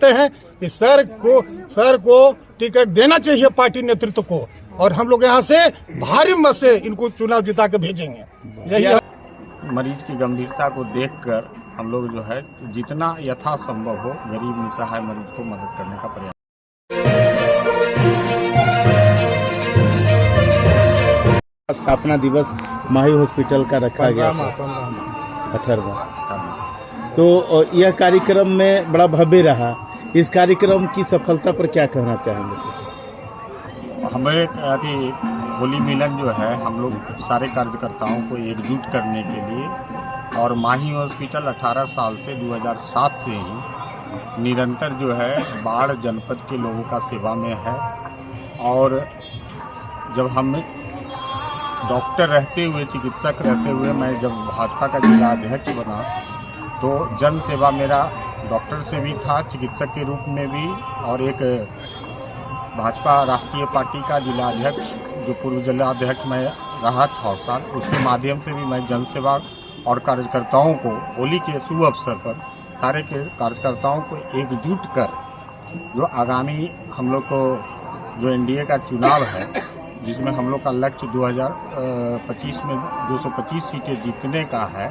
हैं कि सर को टिकट देना चाहिए पार्टी नेतृत्व को, और हम लोग यहाँ से भारी मत से इनको चुनाव जिता के भेजेंगे। मरीज की गंभीरता को देखकर हम लोग जो है जितना यथासंभव हो गरीब निसहाय मरीज को मदद करने का प्रयास। स्थापना दिवस माही हॉस्पिटल का रखा गया 18वां। तो यह कार्यक्रम में बड़ा भव्य रहा। इस कार्यक्रम की सफलता पर क्या कहना चाहेंगे? हमें होली मिलन जो है हम लोग सारे कार्यकर्ताओं को एकजुट करने के लिए, और माही हॉस्पिटल 18 साल से 2007 से ही निरंतर जो है बाढ़ जनपद के लोगों का सेवा में है। और जब हम डॉक्टर रहते हुए, चिकित्सक रहते हुए, मैं जब भाजपा का जिला अध्यक्ष बना तो जन सेवा मेरा डॉक्टर से भी था, चिकित्सक के रूप में भी, और एक भाजपा राष्ट्रीय पार्टी का जिला अध्यक्ष जो पूर्व जिला अध्यक्ष मैं रहा 6 साल, उसके माध्यम से भी मैं जन सेवा और कार्यकर्ताओं को होली के शुभ अवसर पर सारे के कार्यकर्ताओं को एकजुट कर जो आगामी हम लोग को जो एनडीए का चुनाव है, जिसमें हम लोग का लक्ष्य 2025 में 225 सीटें जीतने का है,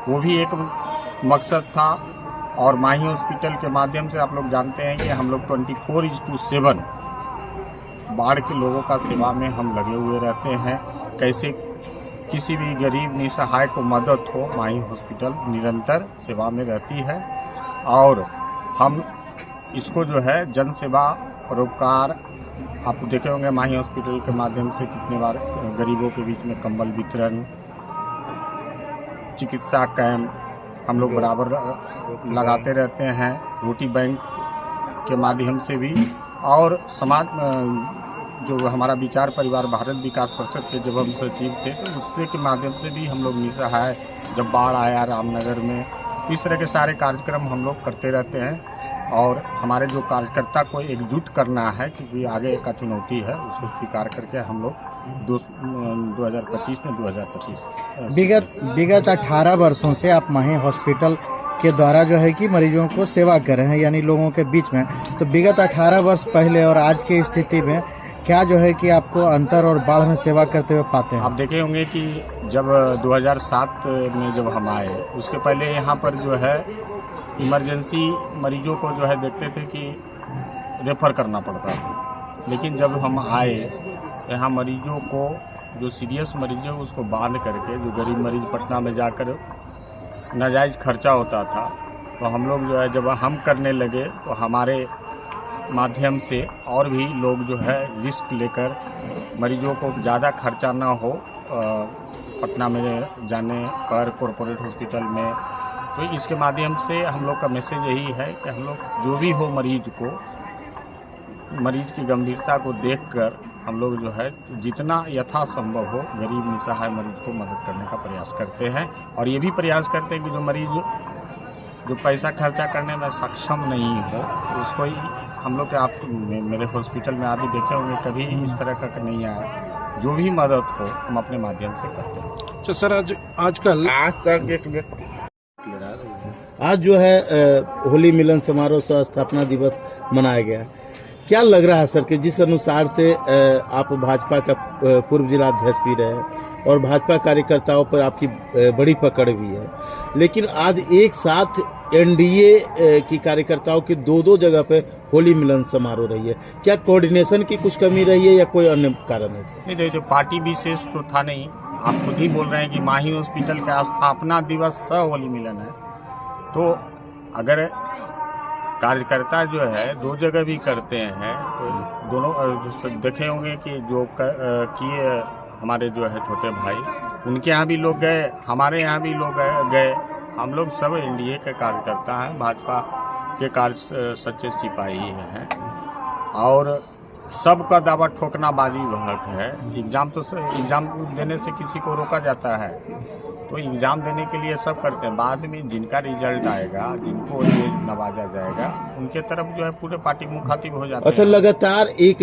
वो भी एक मकसद था। और माही हॉस्पिटल के माध्यम से आप लोग जानते हैं कि हम लोग 24/7 बाढ़ के लोगों का सेवा में हम लगे हुए रहते हैं। कैसे किसी भी गरीब निसहाय को मदद हो, माही हॉस्पिटल निरंतर सेवा में रहती है। और हम इसको जो है जन सेवा परोपकार, आप देखे होंगे माही हॉस्पिटल के माध्यम से कितने बार गरीबों के बीच में कंबल वितरण, चिकित्सा कैंप हम लोग बराबर लगाते रहते हैं, रोटी बैंक के माध्यम से भी, और समाज जो हमारा विचार परिवार भारत विकास परिषद के जब हम सचिव थे तो उससे के माध्यम से भी हम लोग निसहाय, जब बाढ़ आया रामनगर में, इस तरह के सारे कार्यक्रम हम लोग करते रहते हैं। और हमारे जो कार्यकर्ता को एकजुट करना है, क्योंकि आगे का चुनौती है, उसको स्वीकार करके हम लोग 2025 में 2025 विगत 18 वर्षों से आप माही हॉस्पिटल के द्वारा जो है कि मरीजों को सेवा कर रहे हैं, यानी लोगों के बीच में। तो विगत 18 वर्ष पहले और आज की स्थिति में क्या जो है कि आपको अंतर और बाढ़ में सेवा करते हुए पाते हैं? आप देखे होंगे कि जब 2007 में जब हम आए, उसके पहले यहाँ पर जो है इमरजेंसी मरीजों को जो है देखते थे कि रेफर करना पड़ता था। लेकिन जब हम आए यहाँ मरीजों को, जो सीरियस मरीज है उसको बांध करके, जो गरीब मरीज पटना में जाकर नाजायज़ खर्चा होता था, तो हम लोग जो है जब हम करने लगे तो हमारे माध्यम से और भी लोग जो है रिस्क लेकर मरीजों को ज़्यादा खर्चा ना हो पटना में जाने पर कॉरपोरेट हॉस्पिटल में। तो इसके माध्यम से हम लोग का मैसेज यही है कि हम लोग जो भी हो मरीज की गंभीरता को देखकर हम लोग जो है जितना यथासंभव हो गरीब निसहाय मरीज को मदद करने का प्रयास करते हैं। और ये भी प्रयास करते हैं कि जो मरीज जो पैसा खर्चा करने में सक्षम नहीं हो, उसको हम लोग के आप मेरे हॉस्पिटल में आप भी देखे होंगे, कभी इस तरह का नहीं आया। जो भी मदद हो हम अपने माध्यम से करते हैं। अच्छा सर, आज तक एक आज जो है होली मिलन समारोह सह स्थापना दिवस मनाया गया। क्या लग रहा है सर कि जिस अनुसार से आप भाजपा का पूर्व जिला अध्यक्ष भी रहे और भाजपा कार्यकर्ताओं पर आपकी बड़ी पकड़ भी है, लेकिन आज एक साथ एनडीए की कार्यकर्ताओं की दो जगह पे होली मिलन समारोह रही है, क्या कोऑर्डिनेशन की कुछ कमी रही है या कोई अन्य कारण है? नहीं, देखिए पार्टी विशेष तो था नहीं। आप खुद ही बोल रहे हैं कि माही हॉस्पिटल का स्थापना दिवस सह होली मिलन है, तो अगर कार्यकर्ता जो है 2 जगह भी करते हैं तो दोनों देखे होंगे कि जो किए हमारे जो है छोटे भाई, उनके यहाँ भी लोग गए, हमारे यहाँ भी लोग गए। हम लोग सब एनडीए के कार्यकर्ता हैं, भाजपा के सच्चे सिपाही हैं, और सबका दावा ठोकना बाजी वहक है। एग्जाम देने से किसी को रोका जाता है, तो एग्जाम देने के लिए सब करते हैं। बाद में जिनका रिजल्ट आएगा, जिनको ये नवाजा जाएगा, उनके तरफ जो है पूरे पार्टी मुखातिब हो जाते हैं। अच्छा, लगातार एक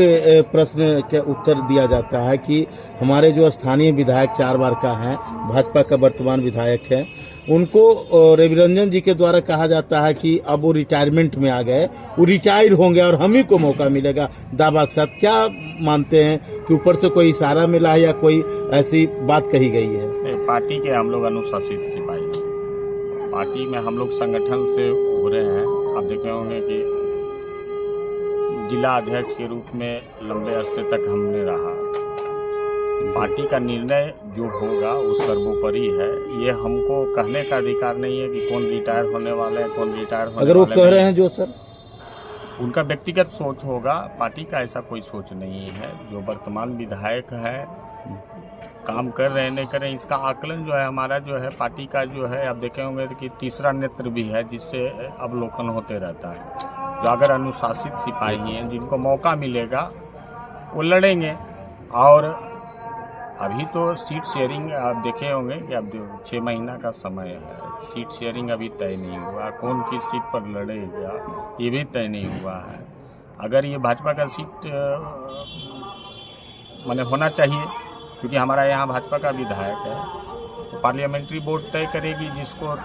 प्रश्न के उत्तर दिया जाता है कि हमारे जो स्थानीय विधायक 4 बार का है, भाजपा का वर्तमान विधायक है, उनको रविरंजन जी के द्वारा कहा जाता है कि अब वो रिटायरमेंट में आ गए, वो रिटायर होंगे और हम ही को मौका मिलेगा दावा के साथ। क्या मानते हैं कि ऊपर से कोई इशारा मिला है या कोई ऐसी बात कही गई है? पार्टी के हम लोग अनुशासित सिपाही हैं। पार्टी में हम लोग संगठन से उभरे हैं। आप देखे होंगे कि जिला अध्यक्ष के रूप में लंबे अरसे तक हमने रहा। पार्टी का निर्णय जो होगा वो सर्वोपरि है। ये हमको कहने का अधिकार नहीं है कि कौन रिटायर होने वाले हैं, कौन रिटायर होने अगर वो वाले कह नहीं। रहे हैं जो सर, उनका व्यक्तिगत सोच होगा, पार्टी का ऐसा कोई सोच नहीं है। जो वर्तमान विधायक है काम कर रहे हैं नहीं कर रहे हैं, इसका आकलन जो है हमारा जो है पार्टी का जो है, आप देखे होंगे कि तीसरा नेत्र भी है जिससे अवलोकन होते रहता है। जो अगर अनुशासित सिपाही हैं जिनको मौका मिलेगा वो लड़ेंगे। और अभी तो सीट शेयरिंग आप देखे होंगे कि अब 6 महीना का समय है, सीट शेयरिंग अभी तय नहीं हुआ, कौन किस सीट पर लड़ेगा ये भी तय नहीं हुआ है। अगर ये भाजपा का सीट माने होना चाहिए, क्योंकि हमारा यहाँ भाजपा का विधायक है, तो पार्लियामेंट्री बोर्ड तय करेगी जिसको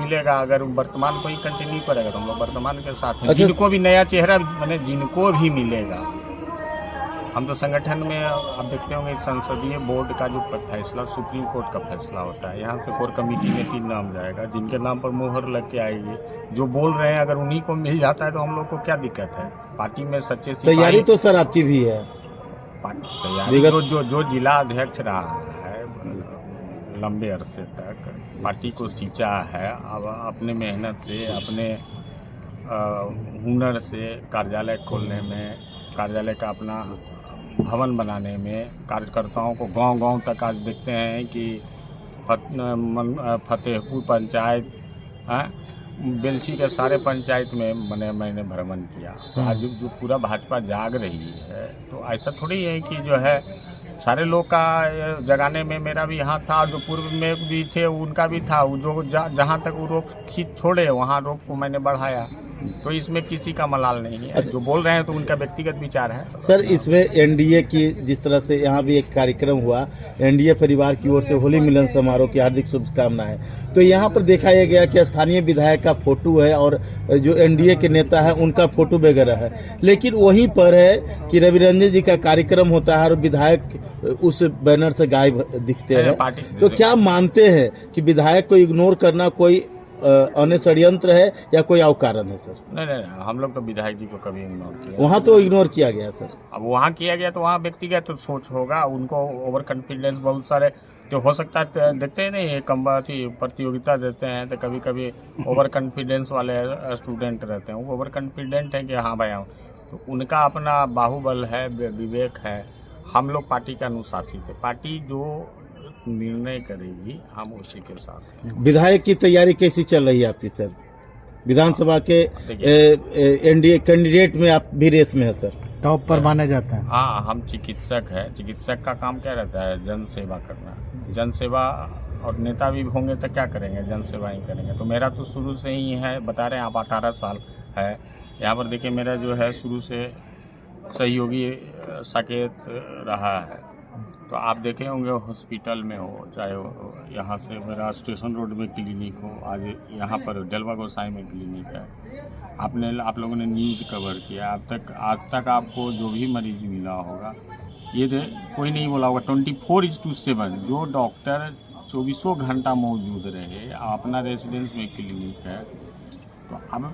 मिलेगा। अगर वर्तमान को ही कंटिन्यू करेगा तो हम लोग वर्तमान के साथ हैं। अच्छा। जिनको भी नया चेहरा माने जिनको भी मिलेगा, हम तो संगठन में आप देखते होंगे संसदीय बोर्ड का जो फैसला सुप्रीम कोर्ट का फैसला होता है, यहाँ से कोर कमेटी में 3 नाम जाएगा जिनके नाम पर मोहर लग के आएगी। जो बोल रहे हैं अगर उन्हीं को मिल जाता है तो हम लोग को क्या दिक्कत है। पार्टी में सच्चे तैयारी तो सर आपकी भी है। तैयारी जो जिला अध्यक्ष रहा है लंबे अरसे तक, पार्टी को सींचा है। अब अपने मेहनत से, अपने हुनर से कार्यालय खोलने में, कार्यालय का अपना भवन बनाने में, कार्यकर्ताओं को गांव-गांव तक आज देखते हैं कि फतेहपुर पंचायत, बेलछी के सारे पंचायत में मैंने भ्रमण किया। तो आज जो पूरा भाजपा जाग रही है, तो ऐसा थोड़ी है कि जो है सारे लोग का जगाने में मेरा भी हाथ था, और जो पूर्व में भी थे उनका भी था। जो जहाँ तक वो रोक खींच छोड़े वहाँ रोक को मैंने बढ़ाया। तो इसमें किसी का मलाल नहीं है। जो बोल रहे हैं तो उनका व्यक्तिगत विचार है। सर, इसमें एनडीए की जिस तरह से यहाँ भी एक कार्यक्रम हुआ, एनडीए परिवार की ओर से होली मिलन समारोह की हार्दिक शुभकामनाएं। तो यहाँ पर देखा यह गया कि स्थानीय विधायक का फोटो है और जो एनडीए के नेता है उनका फोटो वगैरह है, लेकिन वहीं पर है कि रविरंजन जी का कार्यक्रम होता है और विधायक उस बैनर से गायब दिखते हैं। तो क्या मानते हैं कि विधायक को इग्नोर करना कोई अन्य षड्यंत्र है या कोई और कारण है सर? नहीं, हम लोग तो विधायक जी को कभी इग्नोर किया। वहाँ तो इग्नोर किया गया सर। अब वहाँ किया गया तो वहाँ व्यक्तिगत तो सोच होगा, उनको ओवर कॉन्फिडेंस बहुत सारे जो हो सकता है। देखते हैं नहीं, प्रतियोगिता देते हैं तो कभी कभी ओवर कॉन्फिडेंस वाले स्टूडेंट रहते हैं। वो ओवर कॉन्फिडेंट है कि हाँ भाई, तो उनका अपना बाहुबल है, विवेक है। हम लोग पार्टी का अनुशासित है। पार्टी जो निर्णय करेगी हम उसी के साथ हैं। विधायक की तैयारी कैसी चल रही है आपकी सर? विधानसभा के एनडीए कैंडिडेट में आप भी रेस में है सर? टॉप पर माने जाते हैं। हाँ, हम चिकित्सक है। चिकित्सक का काम क्या रहता है? जन सेवा करना। जन सेवा, और नेता भी होंगे तो क्या करेंगे? जन सेवा ही करेंगे। तो मेरा तो शुरू से ही है, बता रहे हैं आप 18 साल है यहाँ पर। देखिए मेरा जो है शुरू से सहयोगी साकेत रहा है। तो आप देखे होंगे हॉस्पिटल में हो, चाहे हो यहाँ से मेरा स्टेशन रोड में क्लिनिक हो, आज यहाँ पर जलवा गोसाई में क्लिनिक है। आप लोगों ने न्यूज़ कवर किया। आज तक आपको जो भी मरीज मिला होगा, ये कोई नहीं बोला होगा 24/7 जो डॉक्टर 24 घंटा मौजूद रहे। अपना रेजिडेंस में क्लिनिक है। तो अब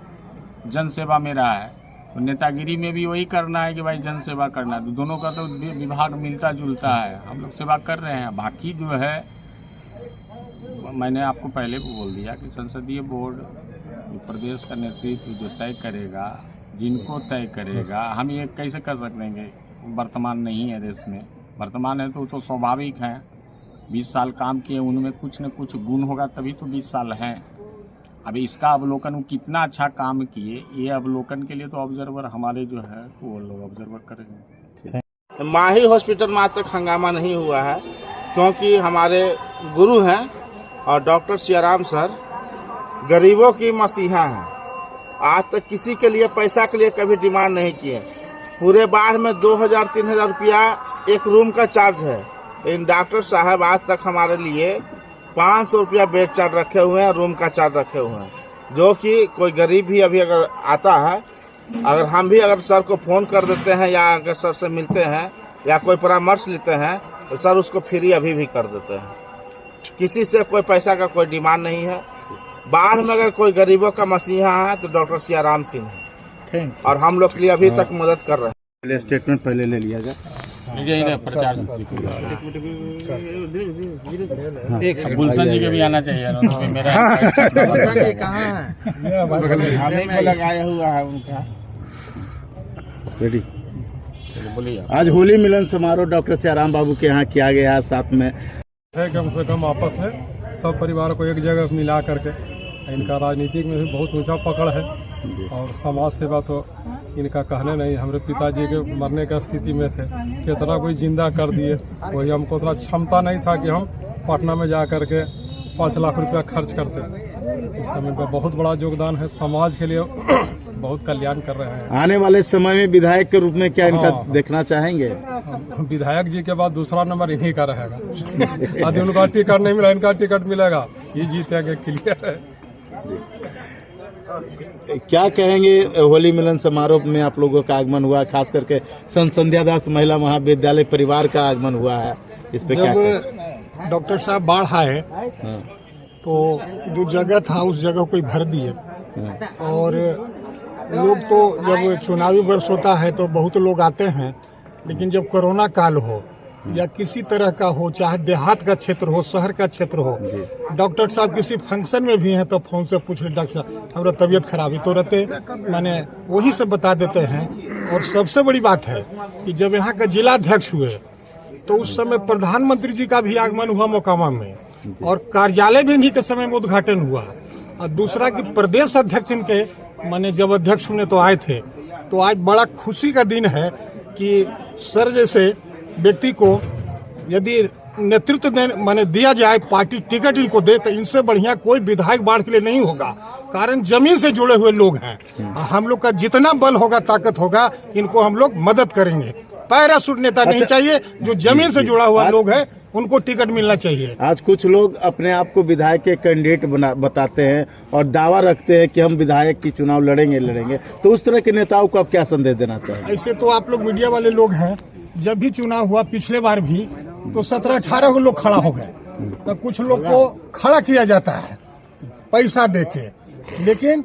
जन सेवा में रहा है, तो नेतागिरी में भी वही करना है कि भाई जन सेवा करना है। तो दोनों का तो विभाग मिलता जुलता है, हम लोग सेवा कर रहे हैं। बाकी जो है मैंने आपको पहले भी बोल दिया कि संसदीय बोर्ड प्रदेश का नेतृत्व जो तय करेगा, जिनको तय करेगा, हम ये कैसे कर सकेंगे? वर्तमान नहीं है देश में, वर्तमान है तो स्वाभाविक है। 20 साल काम किए, उनमें कुछ न कुछ गुण होगा तभी तो 20 साल हैं। अब इसका अवलोकन, वो कितना अच्छा काम किए, ये अवलोकन के लिए तो ऑब्जर्वर हमारे जो है वो लोग ऑब्जर्वर करेंगे। माही हॉस्पिटल में आज तक हंगामा नहीं हुआ है, क्योंकि हमारे गुरु हैं और डॉक्टर सियाराम सर गरीबों की मसीहा हैं। आज तक किसी के लिए पैसा के लिए कभी डिमांड नहीं किए। पूरे बाढ़ में 2000-3000 रुपया एक रूम का चार्ज है। इन डॉक्टर साहब आज तक हमारे लिए 500 रुपया बेड चार्ज रखे हुए हैं, रूम का चार्ज रखे हुए हैं, जो कि कोई गरीब भी अभी अगर आता है, अगर हम भी अगर सर को फोन कर देते हैं या अगर सर से मिलते हैं या कोई परामर्श लेते हैं तो सर उसको फ्री अभी भी कर देते हैं। किसी से कोई पैसा का कोई डिमांड नहीं है। बाढ़ में अगर कोई गरीबों का मसीहा है तो डॉक्टर सियाराम सिंह है, और हम लोग के लिए अभी तक मदद कर रहे हैं। पहले स्टेटमेंट पहले ले लिया जाए। गुलशन जी के भी आना चाहिए। गुलशन जी कहाँ है? हमें को लगाया हुआ है उनका। रेडी। आज होली मिलन समारोह डॉक्टर सियाराम बाबू के यहाँ किया गया, साथ में है कम से कम आपस में सब परिवार को एक जगह मिला करके। इनका राजनीतिक में भी बहुत ऊंचा पकड़ है और समाज सेवा तो इनका कहने नहीं। हमारे पिताजी के मरने का स्थिति में थे, कितना कोई जिंदा कर दिए। वही हमको उतना क्षमता नहीं था कि हम पटना में जा करके 5 लाख रुपया खर्च करते। इस समय का बहुत बड़ा योगदान है, समाज के लिए बहुत कल्याण कर रहे हैं। आने वाले समय में विधायक के रूप में क्या इनका देखना चाहेंगे? विधायक जी के बाद दूसरा नंबर इन्हीं का रहेगा। यदि उनका टिकट नहीं मिला, इनका टिकट मिलेगा, ये जीतेंगे, क्लियर है। क्या कहेंगे, होली मिलन समारोह में आप लोगों का आगमन हुआ, खास करके संत संध्या दास महिला महाविद्यालय परिवार का आगमन हुआ है, इस पे क्या कहें? डॉक्टर साहब बाढ़ आए तो जो जगह था उस जगह को भर दिए। और लोग तो जब चुनावी वर्ष होता है तो बहुत लोग आते हैं, लेकिन जब कोरोना काल हो या किसी तरह का हो, चाहे देहात का क्षेत्र हो, शहर का क्षेत्र हो, डॉक्टर साहब किसी फंक्शन में भी हैं तो फोन से पूछ रहे, डॉक्टर साहब हमारा तबीयत खराब है, तो रहते मैंने वही सब बता देते हैं। और सबसे बड़ी बात है कि जब यहाँ का जिलाध्यक्ष हुए तो उस समय प्रधानमंत्री जी का भी आगमन हुआ मोकामा में, और कार्यालय भी इन्हीं के समय में उद्घाटन हुआ। और दूसरा कि प्रदेश अध्यक्ष इनके माने जब अध्यक्ष होने तो आए थे, तो आज बड़ा खुशी का दिन है कि सर जैसे व्यक्ति को यदि नेतृत्व माने दिया जाए, पार्टी टिकट इनको दे, तो इनसे बढ़िया कोई विधायक बाढ़ के लिए नहीं होगा। कारण जमीन से जुड़े हुए लोग हैं। हम लोग का जितना बल होगा, ताकत होगा, इनको हम लोग मदद करेंगे। पैराशूट नेता नहीं चाहिए, जो जमीन से जुड़ा हुआ लोग है उनको टिकट मिलना चाहिए। आज कुछ लोग अपने आप को विधायक के कैंडिडेट बताते हैं और दावा रखते हैं कि हम विधायक की चुनाव लड़ेंगे, तो उस तरह के नेताओं को आप क्या संदेश देना चाहेंगे? ऐसे तो आप लोग मीडिया वाले लोग हैं, जब भी चुनाव हुआ पिछले बार भी तो 17-18 लोग खड़ा हो गए, तो कुछ लोग को खड़ा किया जाता है पैसा देके, लेकिन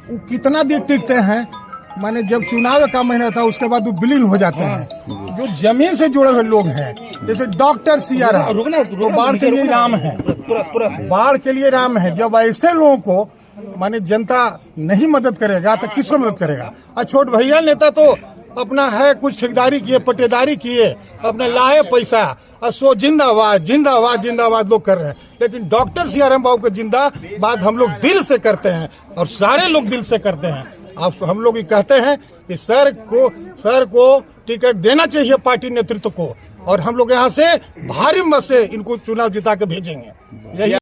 वो कितना देर टिकते हैं? माने जब चुनाव का महीना था उसके बाद वो विलीन हो जाते हैं। जो जमीन से जुड़े हुए लोग हैं, जैसे डॉक्टर सियाराम, तो बाढ़ के लिए राम है, बाढ़ के लिए राम है। जब ऐसे लोगों को माने जनता नहीं मदद करेगा तो किसको मदद करेगा? और छोट भैया नेता तो अपना है, कुछ ठेकेदारी किए, पट्टेदारी किए, अपने लाए पैसा, और सो जिंदाबाद जिंदाबाद जिंदाबाद लोग कर रहे हैं। लेकिन डॉक्टर सियाराम बाबू का जिंदाबाद हम लोग दिल से करते हैं, और सारे लोग दिल से करते हैं। आप हम लोग ये कहते हैं कि सर को टिकट देना चाहिए पार्टी नेतृत्व को, और हम लोग यहाँ से भारी मत से इनको चुनाव जिता के भेजेंगे।